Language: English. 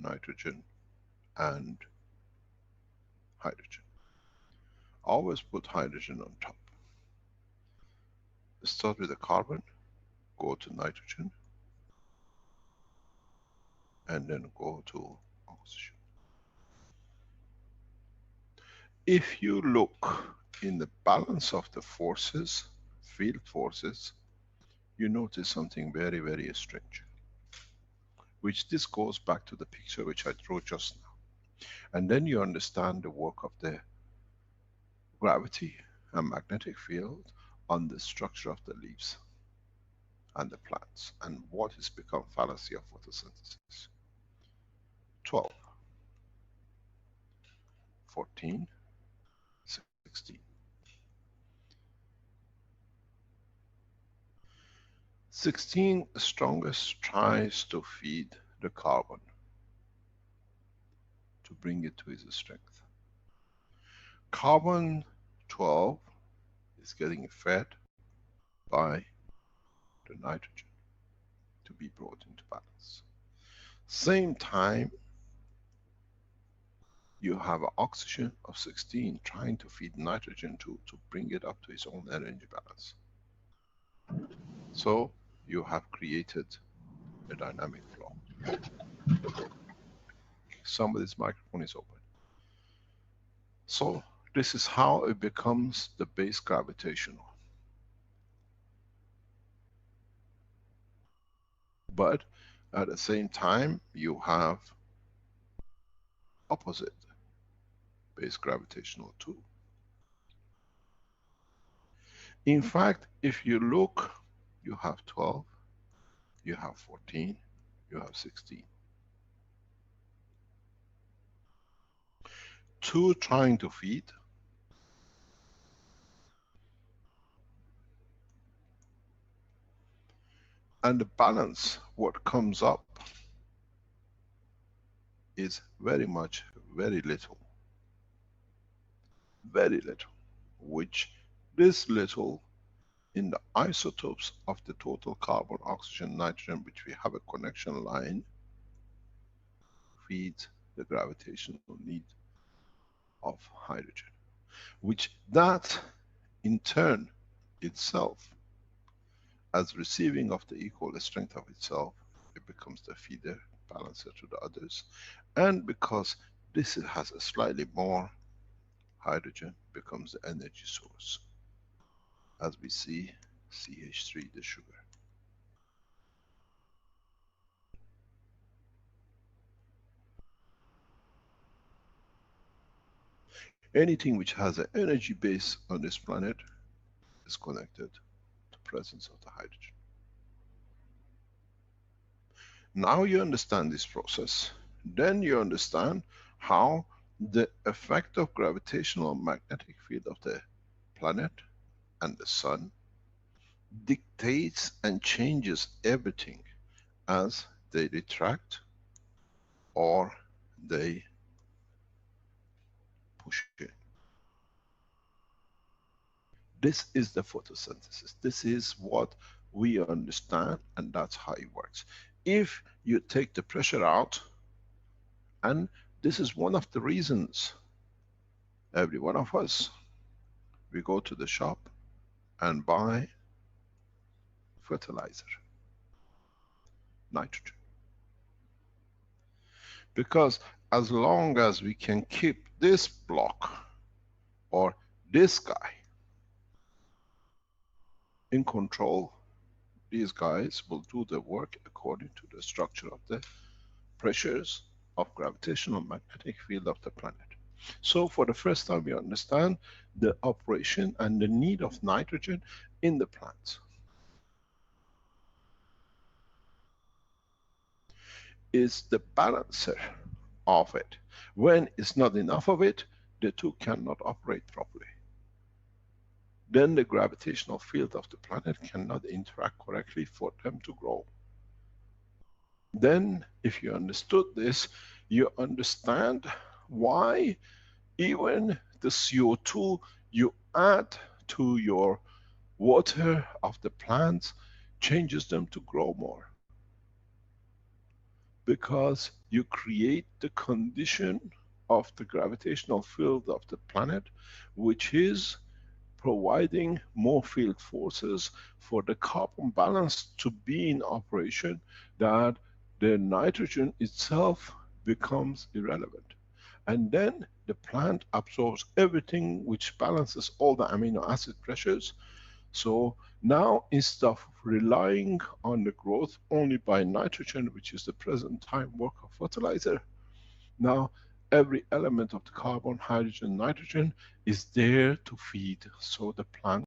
nitrogen and hydrogen. Always put hydrogen on top. Start with the carbon, go to nitrogen, and then go to oxygen. If you look in the balance of the forces, field forces, you notice something very, very strange. Which this goes back to the picture which I drew just now. And then you understand the work of the gravity and magnetic field on the structure of the leaves and the plants, and what has become fallacy of photosynthesis. 12, 14, 16. 16, the strongest, tries to feed the carbon to bring it to its strength. Carbon 12 is getting fed by the nitrogen to be brought into balance. Same time, you have an oxygen of 16 trying to feed nitrogen to bring it up to its own energy balance. So you have created a dynamic flow. Somebody's microphone is open. So this is how it becomes the base gravitational. But at the same time, you have opposite base gravitational too. In fact, if you look, you have 12, you have 14, you have 16. Two trying to feed, and the balance, what comes up, is very much, very little. Very little. Which this little, in the isotopes of the total carbon, oxygen, nitrogen, which we have a connection line, feeds the gravitational need of hydrogen. Which that, in turn, itself, as receiving of the equal strength of itself, it becomes the feeder, balancer to the others. And because this has a slightly more hydrogen, becomes the energy source. As we see, CH3, the sugar. Anything which has an energy base on this planet is connected to the presence of the hydrogen. Now you understand this process, then you understand how the effect of gravitational magnetic field of the planet and the sun dictates and changes everything as they retract or they push in. This is the photosynthesis. This is what we understand, and that's how it works. If you take the pressure out, and this is one of the reasons every one of us, we go to the shop and buy fertilizer, nitrogen. Because as long as we can keep this block or this guy in control, these guys will do the work according to the structure of the pressures of gravitational magnetic field of the planet. So for the first time we understand the operation and the need of nitrogen in the plants. Is the balancer of it. When it's not enough of it, the two cannot operate properly. Then the gravitational field of the planet cannot interact correctly for them to grow. Then, if you understood this, you understand why even the CO2 you add to your water of the plants changes them to grow more. because you create the condition of the gravitational field of the planet, which is providing more field forces for the carbon balance to be in operation, that the nitrogen itself becomes irrelevant. And then the plant absorbs everything, which balances all the amino acid pressures. So now, instead of relying on the growth only by nitrogen, which is the present time work of fertilizer, now every element of the carbon, hydrogen, nitrogen is there to feed. So the plant